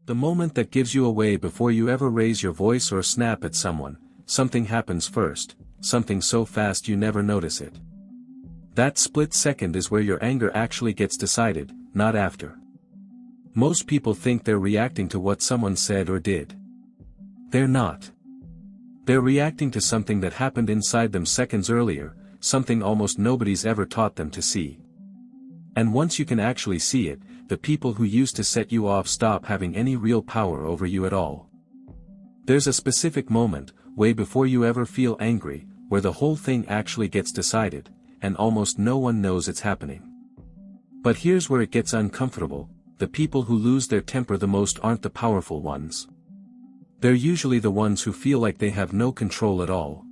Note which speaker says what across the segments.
Speaker 1: The moment that gives you away before you ever raise your voice or snap at someone, something happens first, something so fast you never notice it. That split second is where your anger actually gets decided, not after. Most people think they're reacting to what someone said or did. They're not. They're reacting to something that happened inside them seconds earlier, something almost nobody's ever taught them to see. And once you can actually see it, the people who used to set you off stop having any real power over you at all. There's a specific moment, way before you ever feel angry, where the whole thing actually gets decided, and almost no one knows it's happening. But here's where it gets uncomfortable: the people who lose their temper the most aren't the powerful ones. They're usually the ones who feel like they have no control at all.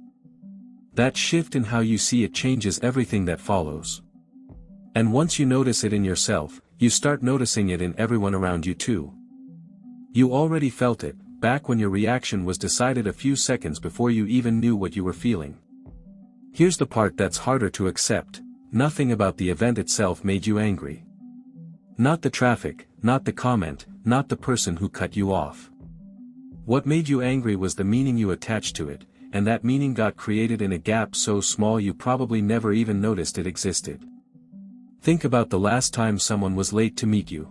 Speaker 1: That shift in how you see it changes everything that follows. And once you notice it in yourself, you start noticing it in everyone around you too. You already felt it, back when your reaction was decided a few seconds before you even knew what you were feeling. Here's the part that's harder to accept: nothing about the event itself made you angry. Not the traffic, not the comment, not the person who cut you off. What made you angry was the meaning you attached to it, and that meaning got created in a gap so small you probably never even noticed it existed. Think about the last time someone was late to meet you.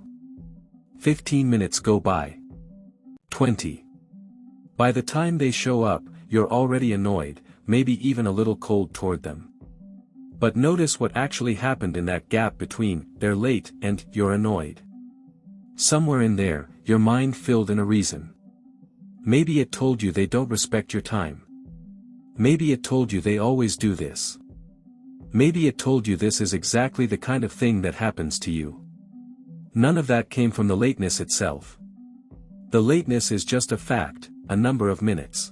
Speaker 1: 15 minutes go by. 20. By the time they show up, you're already annoyed, maybe even a little cold toward them. But notice what actually happened in that gap between "they're late" and "you're annoyed." Somewhere in there, your mind filled in a reason. Maybe it told you they don't respect your time. Maybe it told you they always do this. Maybe it told you this is exactly the kind of thing that happens to you. None of that came from the lateness itself. The lateness is just a fact, a number of minutes.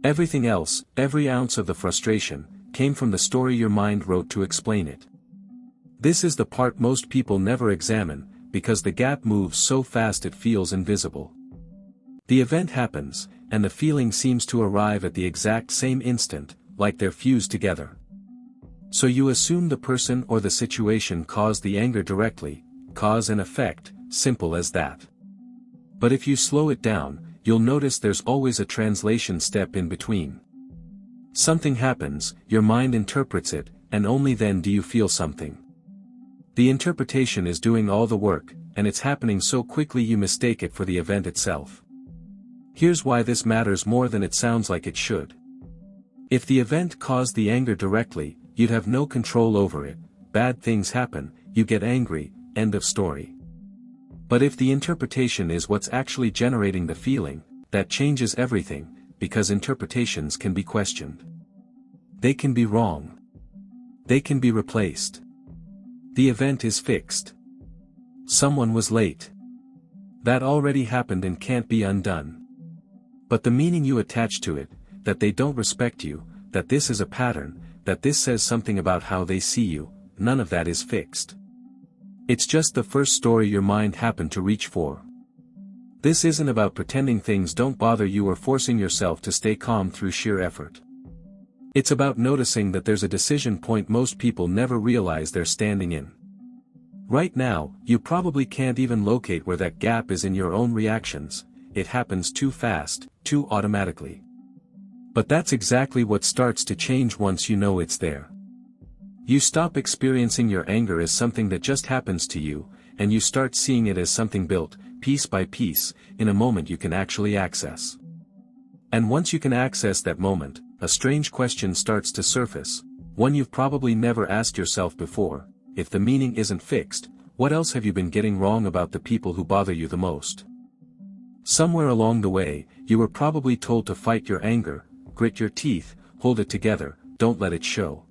Speaker 1: Everything else, every ounce of the frustration, came from the story your mind wrote to explain it. This is the part most people never examine, because the gap moves so fast it feels invisible. The event happens, and the feeling seems to arrive at the exact same instant, like they're fused together. So you assume the person or the situation caused the anger directly, cause and effect, simple as that. But if you slow it down, you'll notice there's always a translation step in between. Something happens, your mind interprets it, and only then do you feel something. The interpretation is doing all the work, and it's happening so quickly you mistake it for the event itself. Here's why this matters more than it sounds like it should. If the event caused the anger directly, you'd have no control over it. Bad things happen, you get angry, end of story. But if the interpretation is what's actually generating the feeling, that changes everything, because interpretations can be questioned. They can be wrong. They can be replaced. The event is fixed. Someone was late. That already happened and can't be undone. But the meaning you attach to it, that they don't respect you, that this is a pattern, that this says something about how they see you, none of that is fixed. It's just the first story your mind happened to reach for. This isn't about pretending things don't bother you or forcing yourself to stay calm through sheer effort. It's about noticing that there's a decision point most people never realize they're standing in. Right now, you probably can't even locate where that gap is in your own reactions. It happens too fast, too automatically. But that's exactly what starts to change once you know it's there. You stop experiencing your anger as something that just happens to you, and you start seeing it as something built, piece by piece, in a moment you can actually access. And once you can access that moment, a strange question starts to surface, one you've probably never asked yourself before: if the meaning isn't fixed, what else have you been getting wrong about the people who bother you the most? Somewhere along the way, you were probably told to fight your anger, grit your teeth, hold it together, don't let it show.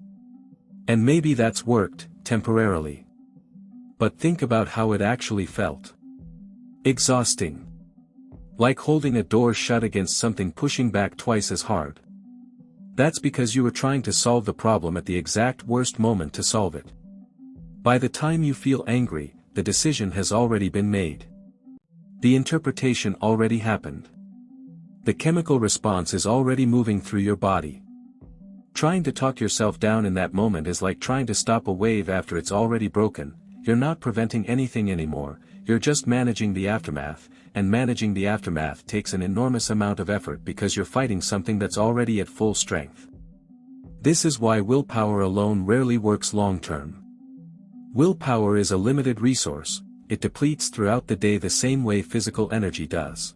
Speaker 1: And maybe that's worked, temporarily. But think about how it actually felt. Exhausting. Like holding a door shut against something pushing back twice as hard. That's because you were trying to solve the problem at the exact worst moment to solve it. By the time you feel angry, the decision has already been made. The interpretation already happened. The chemical response is already moving through your body. Trying to talk yourself down in that moment is like trying to stop a wave after it's already broken. You're not preventing anything anymore, you're just managing the aftermath, and managing the aftermath takes an enormous amount of effort because you're fighting something that's already at full strength. This is why willpower alone rarely works long-term. Willpower is a limited resource, it depletes throughout the day the same way physical energy does.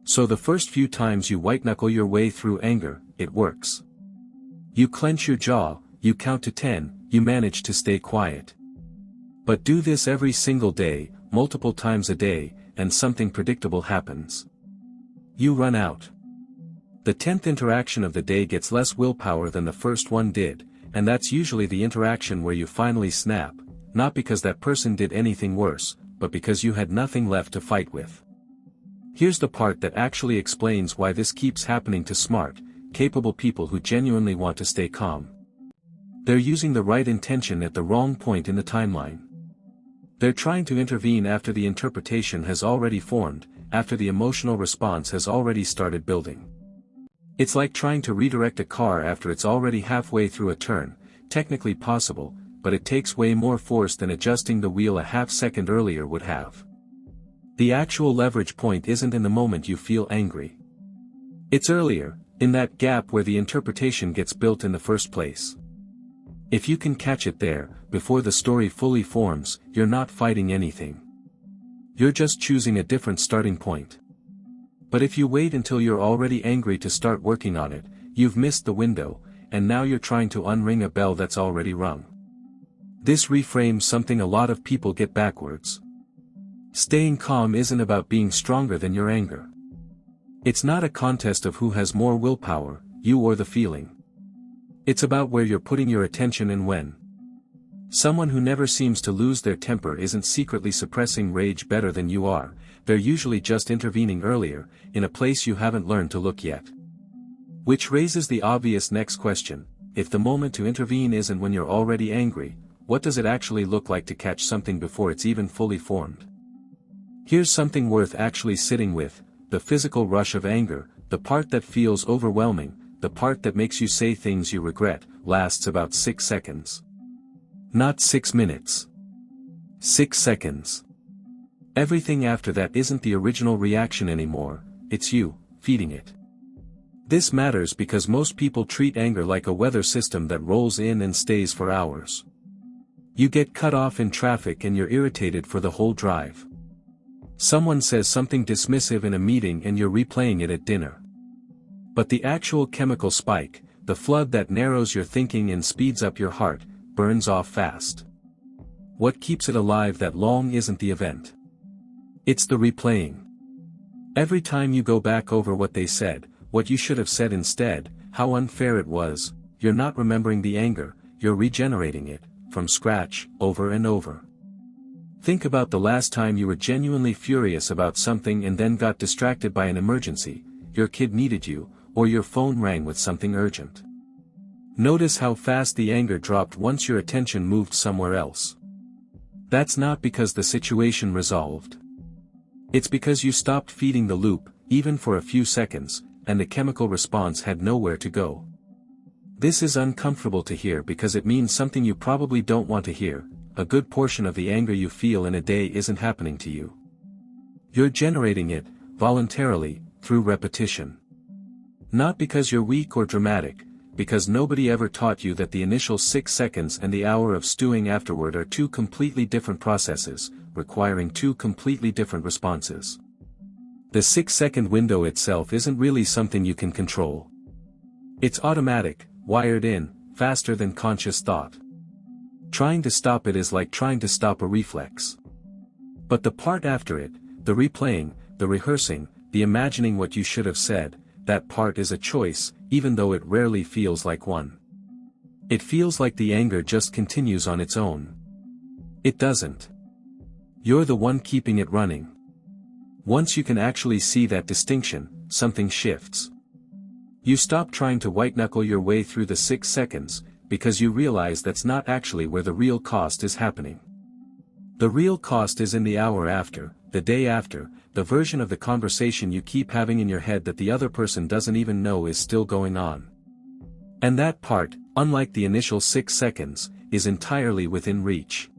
Speaker 1: So the first few times you white-knuckle your way through anger, it works. You clench your jaw, you count to 10, you manage to stay quiet. But do this every single day, multiple times a day, and something predictable happens. You run out. The 10th interaction of the day gets less willpower than the first one did, and that's usually the interaction where you finally snap, not because that person did anything worse, but because you had nothing left to fight with. Here's the part that actually explains why this keeps happening to smart, capable people who genuinely want to stay calm. They're using the right intention at the wrong point in the timeline. They're trying to intervene after the interpretation has already formed, after the emotional response has already started building. It's like trying to redirect a car after it's already halfway through a turn, technically possible, but it takes way more force than adjusting the wheel a half second earlier would have. The actual leverage point isn't in the moment you feel angry. It's earlier, in that gap where the interpretation gets built in the first place. If you can catch it there, before the story fully forms, you're not fighting anything. You're just choosing a different starting point. But if you wait until you're already angry to start working on it, you've missed the window, and now you're trying to unring a bell that's already rung. This reframes something a lot of people get backwards. Staying calm isn't about being stronger than your anger. It's not a contest of who has more willpower, you or the feeling. It's about where you're putting your attention and when. Someone who never seems to lose their temper isn't secretly suppressing rage better than you are, they're usually just intervening earlier, in a place you haven't learned to look yet. Which raises the obvious next question: if the moment to intervene isn't when you're already angry, what does it actually look like to catch something before it's even fully formed? Here's something worth actually sitting with: the physical rush of anger, the part that feels overwhelming, the part that makes you say things you regret, lasts about 6 seconds. Not 6 minutes. 6 seconds. Everything after that isn't the original reaction anymore, it's you, feeding it. This matters because most people treat anger like a weather system that rolls in and stays for hours. You get cut off in traffic and you're irritated for the whole drive. Someone says something dismissive in a meeting and you're replaying it at dinner. But the actual chemical spike, the flood that narrows your thinking and speeds up your heart, burns off fast. What keeps it alive that long isn't the event. It's the replaying. Every time you go back over what they said, what you should have said instead, how unfair it was, you're not remembering the anger, you're regenerating it, from scratch, over and over. Think about the last time you were genuinely furious about something and then got distracted by an emergency, your kid needed you, or your phone rang with something urgent. Notice how fast the anger dropped once your attention moved somewhere else. That's not because the situation resolved. It's because you stopped feeding the loop, even for a few seconds, and the chemical response had nowhere to go. This is uncomfortable to hear because it means something you probably don't want to hear: a good portion of the anger you feel in a day isn't happening to you. You're generating it, voluntarily, through repetition. Not because you're weak or dramatic, because nobody ever taught you that the initial 6 seconds and the hour of stewing afterward are two completely different processes, requiring two completely different responses. The 6-second window itself isn't really something you can control. It's automatic, wired in, faster than conscious thought. Trying to stop it is like trying to stop a reflex. But the part after it, the replaying, the rehearsing, the imagining what you should have said, that part is a choice, even though it rarely feels like one. It feels like the anger just continues on its own. It doesn't. You're the one keeping it running. Once you can actually see that distinction, something shifts. You stop trying to white-knuckle your way through the 6 seconds, because you realize that's not actually where the real cost is happening. The real cost is in the hour after, the day after, the version of the conversation you keep having in your head that the other person doesn't even know is still going on. And that part, unlike the initial 6 seconds, is entirely within reach.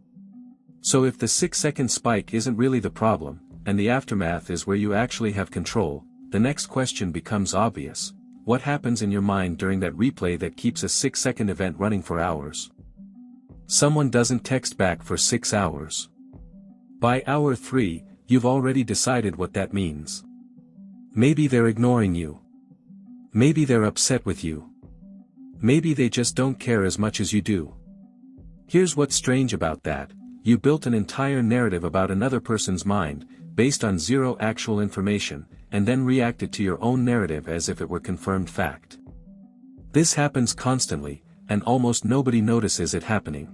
Speaker 1: So if the 6-second spike isn't really the problem, and the aftermath is where you actually have control, the next question becomes obvious. What happens in your mind during that replay that keeps a 6-second event running for hours? Someone doesn't text back for 6 hours. By hour 3, you've already decided what that means. Maybe they're ignoring you. Maybe they're upset with you. Maybe they just don't care as much as you do. Here's what's strange about that: you built an entire narrative about another person's mind, based on zero actual information, and then reacted to your own narrative as if it were confirmed fact. This happens constantly, and almost nobody notices it happening.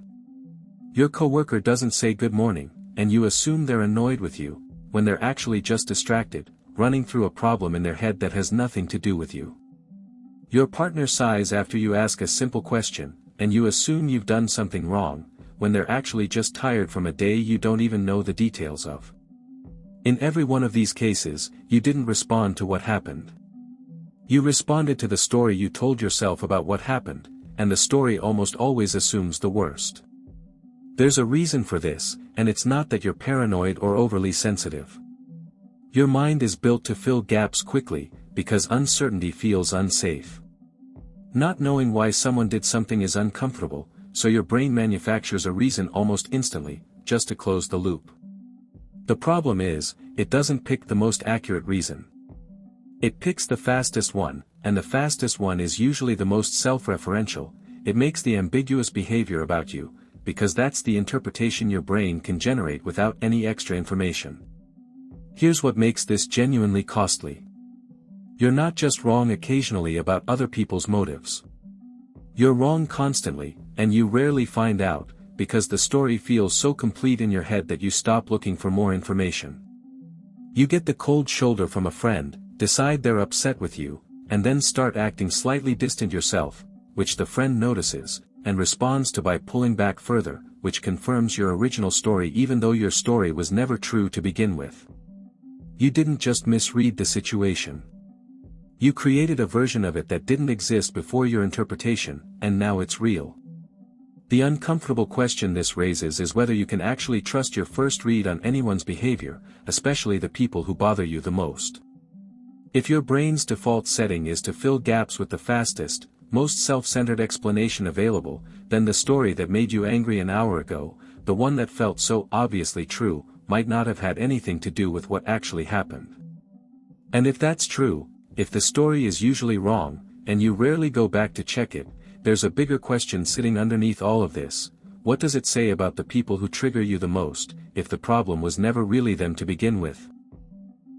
Speaker 1: Your coworker doesn't say good morning, and you assume they're annoyed with you, when they're actually just distracted, running through a problem in their head that has nothing to do with you. Your partner sighs after you ask a simple question, and you assume you've done something wrong, when they're actually just tired from a day you don't even know the details of. In every one of these cases, you didn't respond to what happened. You responded to the story you told yourself about what happened, and the story almost always assumes the worst. There's a reason for this, and it's not that you're paranoid or overly sensitive. Your mind is built to fill gaps quickly, because uncertainty feels unsafe. Not knowing why someone did something is uncomfortable, so your brain manufactures a reason almost instantly, just to close the loop. The problem is, it doesn't pick the most accurate reason. It picks the fastest one, and the fastest one is usually the most self-referential. It makes the ambiguous behavior about you, because that's the interpretation your brain can generate without any extra information. Here's what makes this genuinely costly. You're not just wrong occasionally about other people's motives. You're wrong constantly, and you rarely find out, because the story feels so complete in your head that you stop looking for more information. You get the cold shoulder from a friend, decide they're upset with you, and then start acting slightly distant yourself, which the friend notices, and responds to by pulling back further, which confirms your original story even though your story was never true to begin with. You didn't just misread the situation. You created a version of it that didn't exist before your interpretation, and now it's real. The uncomfortable question this raises is whether you can actually trust your first read on anyone's behavior, especially the people who bother you the most. If your brain's default setting is to fill gaps with the fastest, most self-centered explanation available, then the story that made you angry an hour ago, the one that felt so obviously true, might not have had anything to do with what actually happened. And if that's true, if the story is usually wrong, and you rarely go back to check it, there's a bigger question sitting underneath all of this. What does it say about the people who trigger you the most, if the problem was never really them to begin with?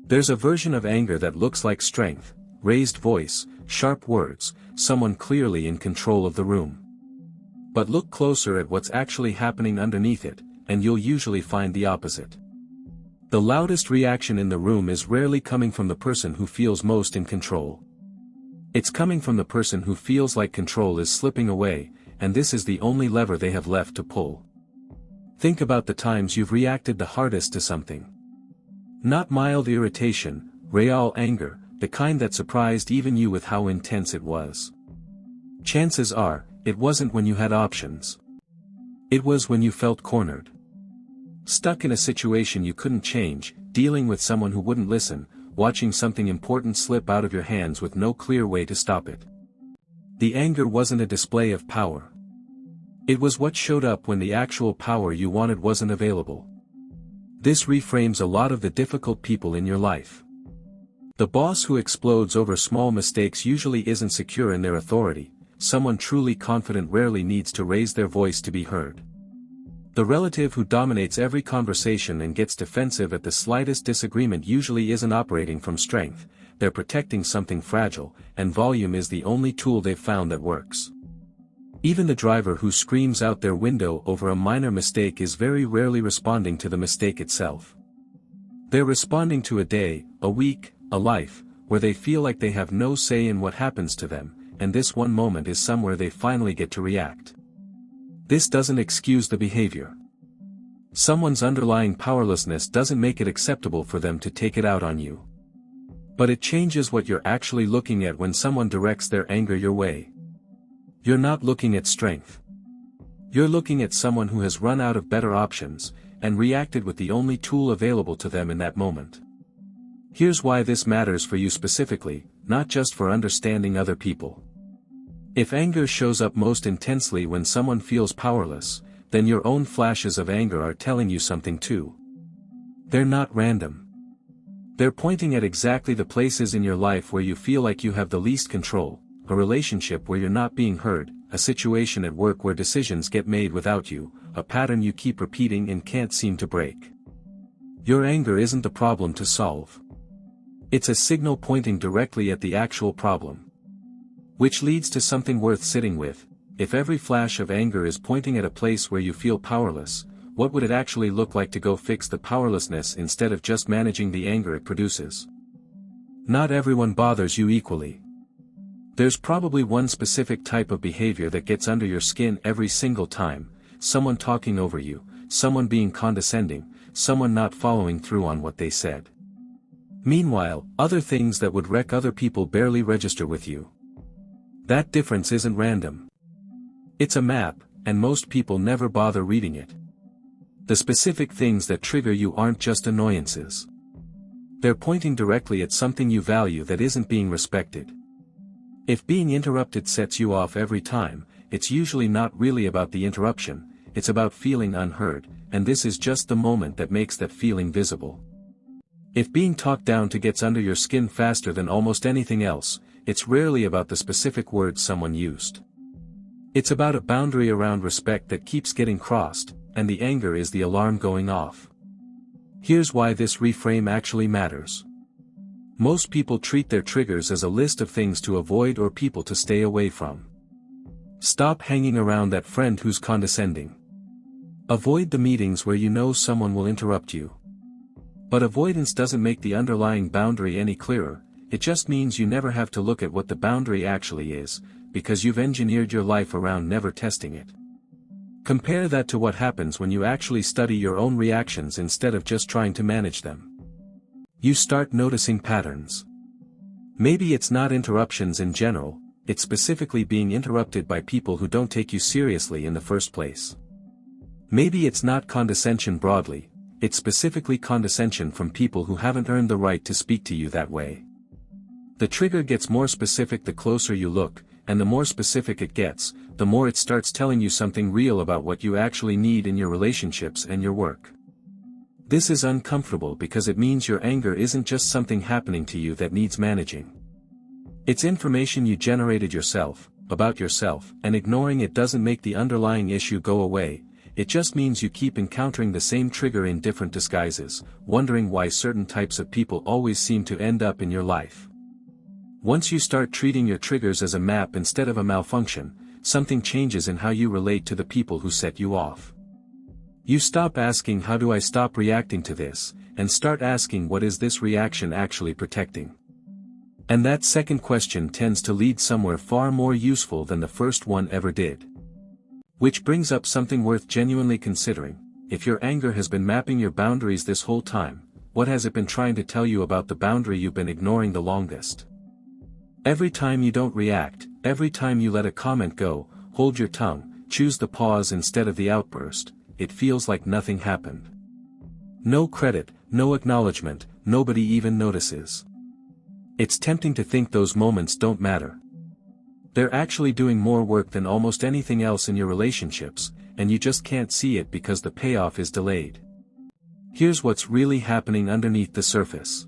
Speaker 1: There's a version of anger that looks like strength, raised voice, sharp words, someone clearly in control of the room. But look closer at what's actually happening underneath it, and you'll usually find the opposite. The loudest reaction in the room is rarely coming from the person who feels most in control. It's coming from the person who feels like control is slipping away, and this is the only lever they have left to pull. Think about the times you've reacted the hardest to something. Not mild irritation, real anger, the kind that surprised even you with how intense it was. Chances are, it wasn't when you had options. It was when you felt cornered. Stuck in a situation you couldn't change, dealing with someone who wouldn't listen, watching something important slip out of your hands with no clear way to stop it. The anger wasn't a display of power. It was what showed up when the actual power you wanted wasn't available. This reframes a lot of the difficult people in your life. The boss who explodes over small mistakes usually isn't secure in their authority. Someone truly confident rarely needs to raise their voice to be heard. The relative who dominates every conversation and gets defensive at the slightest disagreement usually isn't operating from strength, they're protecting something fragile, and volume is the only tool they've found that works. Even the driver who screams out their window over a minor mistake is very rarely responding to the mistake itself. They're responding to a day, a week, a life, where they feel like they have no say in what happens to them, and this one moment is somewhere they finally get to react. This doesn't excuse the behavior. Someone's underlying powerlessness doesn't make it acceptable for them to take it out on you. But it changes what you're actually looking at when someone directs their anger your way. You're not looking at strength. You're looking at someone who has run out of better options, and reacted with the only tool available to them in that moment. Here's why this matters for you specifically, not just for understanding other people. If anger shows up most intensely when someone feels powerless, then your own flashes of anger are telling you something too. They're not random. They're pointing at exactly the places in your life where you feel like you have the least control, a relationship where you're not being heard, a situation at work where decisions get made without you, a pattern you keep repeating and can't seem to break. Your anger isn't the problem to solve. It's a signal pointing directly at the actual problem. Which leads to something worth sitting with. If every flash of anger is pointing at a place where you feel powerless, what would it actually look like to go fix the powerlessness instead of just managing the anger it produces? Not everyone bothers you equally. There's probably one specific type of behavior that gets under your skin every single time: someone talking over you, someone being condescending, someone not following through on what they said. Meanwhile, other things that would wreck other people barely register with you. That difference isn't random. It's a map, and most people never bother reading it. The specific things that trigger you aren't just annoyances. They're pointing directly at something you value that isn't being respected. If being interrupted sets you off every time, it's usually not really about the interruption, it's about feeling unheard, and this is just the moment that makes that feeling visible. If being talked down to gets under your skin faster than almost anything else, it's rarely about the specific words someone used. It's about a boundary around respect that keeps getting crossed, and the anger is the alarm going off. Here's why this reframe actually matters. Most people treat their triggers as a list of things to avoid or people to stay away from. Stop hanging around that friend who's condescending. Avoid the meetings where you know someone will interrupt you. But avoidance doesn't make the underlying boundary any clearer, it just means you never have to look at what the boundary actually is, because you've engineered your life around never testing it. Compare that to what happens when you actually study your own reactions instead of just trying to manage them. You start noticing patterns. Maybe it's not interruptions in general, it's specifically being interrupted by people who don't take you seriously in the first place. Maybe it's not condescension broadly, it's specifically condescension from people who haven't earned the right to speak to you that way. The trigger gets more specific the closer you look, and the more specific it gets, the more it starts telling you something real about what you actually need in your relationships and your work. This is uncomfortable because it means your anger isn't just something happening to you that needs managing. It's information you generated yourself, about yourself, and ignoring it doesn't make the underlying issue go away, it just means you keep encountering the same trigger in different disguises, wondering why certain types of people always seem to end up in your life. Once you start treating your triggers as a map instead of a malfunction, something changes in how you relate to the people who set you off. You stop asking how do I stop reacting to this, and start asking what is this reaction actually protecting. And that second question tends to lead somewhere far more useful than the first one ever did. Which brings up something worth genuinely considering: if your anger has been mapping your boundaries this whole time, what has it been trying to tell you about the boundary you've been ignoring the longest? Every time you don't react, every time you let a comment go, hold your tongue, choose the pause instead of the outburst, it feels like nothing happened. No credit, no acknowledgement, nobody even notices. It's tempting to think those moments don't matter. They're actually doing more work than almost anything else in your relationships, and you just can't see it because the payoff is delayed. Here's what's really happening underneath the surface.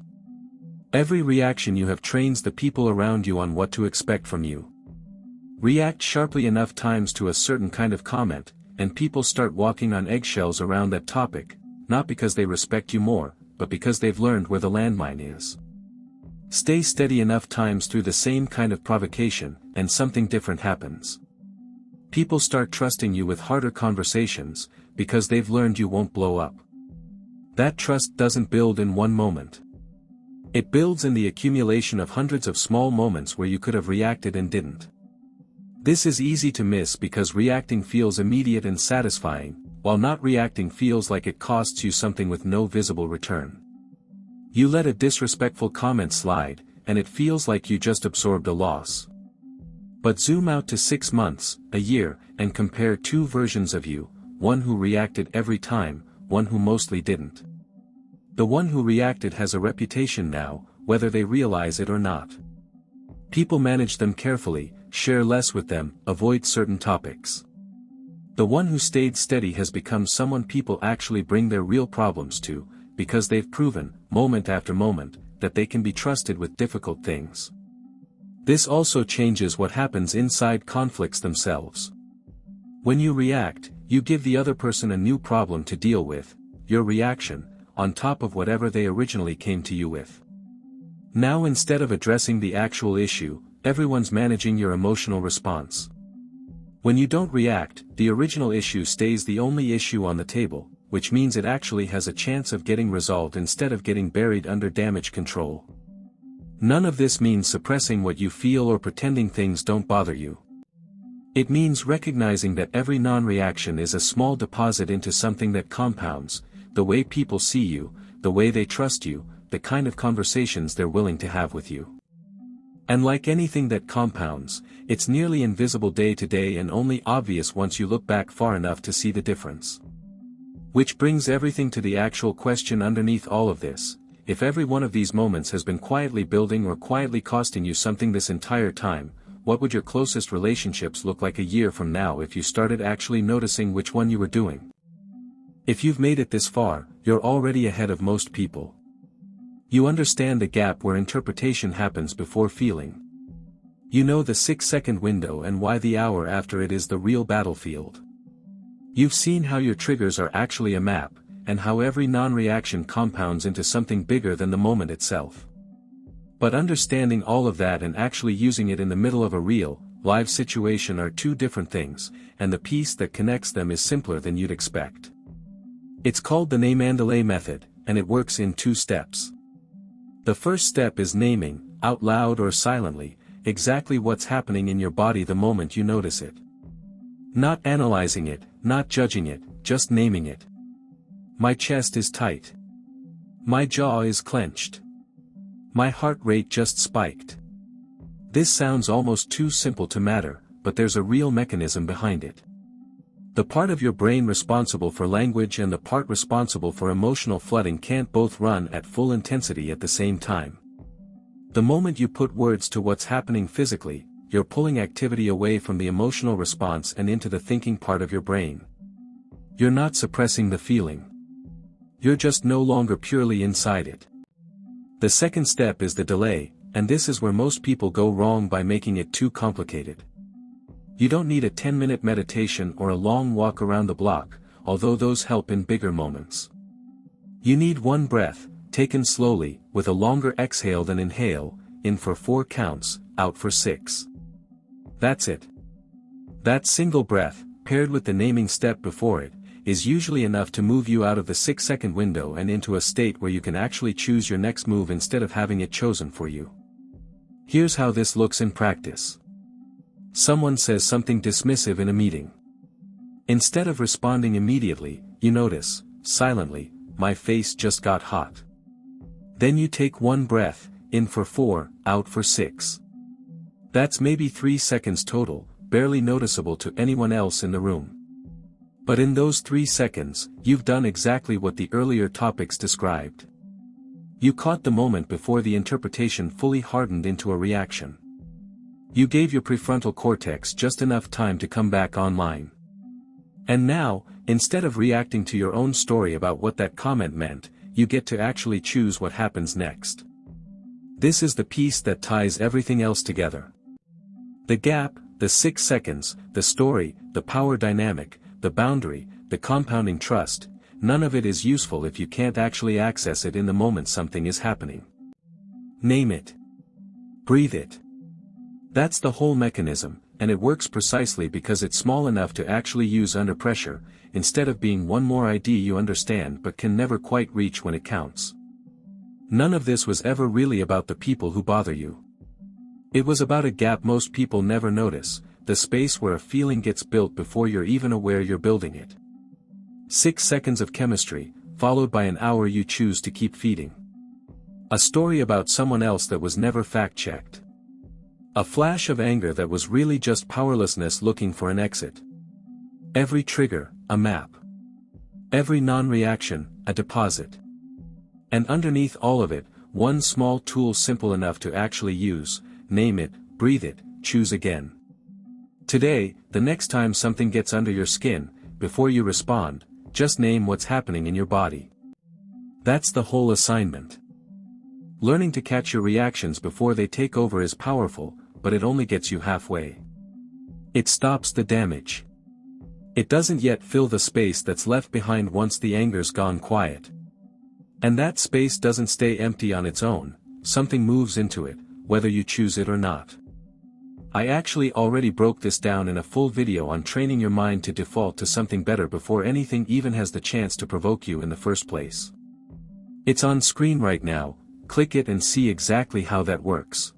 Speaker 1: Every reaction you have trains the people around you on what to expect from you. React sharply enough times to a certain kind of comment, and people start walking on eggshells around that topic, not because they respect you more, but because they've learned where the landmine is. Stay steady enough times through the same kind of provocation, and something different happens. People start trusting you with harder conversations, because they've learned you won't blow up. That trust doesn't build in one moment. It builds in the accumulation of hundreds of small moments where you could have reacted and didn't. This is easy to miss because reacting feels immediate and satisfying, while not reacting feels like it costs you something with no visible return. You let a disrespectful comment slide, and it feels like you just absorbed a loss. But zoom out to 6 months, a year, and compare two versions of you, one who reacted every time, one who mostly didn't. The one who reacted has a reputation now, whether they realize it or not. People manage them carefully, share less with them, avoid certain topics. The one who stayed steady has become someone people actually bring their real problems to, because they've proven, moment after moment, that they can be trusted with difficult things. This also changes what happens inside conflicts themselves. When you react, you give the other person a new problem to deal with, your reaction, on top of whatever they originally came to you with. Now instead of addressing the actual issue, everyone's managing your emotional response. When you don't react, the original issue stays the only issue on the table, which means it actually has a chance of getting resolved instead of getting buried under damage control. None of this means suppressing what you feel or pretending things don't bother you. It means recognizing that every non-reaction is a small deposit into something that compounds, the way people see you, the way they trust you, the kind of conversations they're willing to have with you. And like anything that compounds, it's nearly invisible day to day and only obvious once you look back far enough to see the difference. Which brings everything to the actual question underneath all of this: if every one of these moments has been quietly building or quietly costing you something this entire time, what would your closest relationships look like a year from now if you started actually noticing which one you were doing? If you've made it this far, you're already ahead of most people. You understand the gap where interpretation happens before feeling. You know the 6-second window and why the hour after it is the real battlefield. You've seen how your triggers are actually a map, and how every non-reaction compounds into something bigger than the moment itself. But understanding all of that and actually using it in the middle of a real, live situation are two different things, and the piece that connects them is simpler than you'd expect. It's called the name and delay method, and it works in 2 steps. The first step is naming, out loud or silently, exactly what's happening in your body the moment you notice it. Not analyzing it, not judging it, just naming it. My chest is tight. My jaw is clenched. My heart rate just spiked. This sounds almost too simple to matter, but there's a real mechanism behind it. The part of your brain responsible for language and the part responsible for emotional flooding can't both run at full intensity at the same time. The moment you put words to what's happening physically, you're pulling activity away from the emotional response and into the thinking part of your brain. You're not suppressing the feeling. You're just no longer purely inside it. The second step is the delay, and this is where most people go wrong by making it too complicated. You don't need a 10-minute meditation or a long walk around the block, although those help in bigger moments. You need one breath, taken slowly, with a longer exhale than inhale, in for 4 counts, out for 6. That's it. That single breath, paired with the naming step before it, is usually enough to move you out of the 6-second window and into a state where you can actually choose your next move instead of having it chosen for you. Here's how this looks in practice. Someone says something dismissive in a meeting. Instead of responding immediately, you notice, silently, my face just got hot. Then you take one breath, in for 4, out for 6. That's maybe 3 seconds total, barely noticeable to anyone else in the room. But in those 3 seconds, you've done exactly what the earlier topics described. You caught the moment before the interpretation fully hardened into a reaction. You gave your prefrontal cortex just enough time to come back online. And now, instead of reacting to your own story about what that comment meant, you get to actually choose what happens next. This is the piece that ties everything else together. The gap, the 6 seconds, the story, the power dynamic, the boundary, the compounding trust, none of it is useful if you can't actually access it in the moment something is happening. Name it. Breathe it. That's the whole mechanism, and it works precisely because it's small enough to actually use under pressure, instead of being one more idea you understand but can never quite reach when it counts. None of this was ever really about the people who bother you. It was about a gap most people never notice, the space where a feeling gets built before you're even aware you're building it. 6 seconds of chemistry, followed by an hour you choose to keep feeding. A story about someone else that was never fact-checked. A flash of anger that was really just powerlessness looking for an exit. Every trigger, a map. Every non-reaction, a deposit. And underneath all of it, one small tool simple enough to actually use: name it, breathe it, choose again. Today, the next time something gets under your skin, before you respond, just name what's happening in your body. That's the whole assignment. Learning to catch your reactions before they take over is powerful, but it only gets you halfway. It stops the damage. It doesn't yet fill the space that's left behind once the anger's gone quiet. And that space doesn't stay empty on its own, something moves into it, whether you choose it or not. I actually already broke this down in a full video on training your mind to default to something better before anything even has the chance to provoke you in the first place. It's on screen right now, click it and see exactly how that works.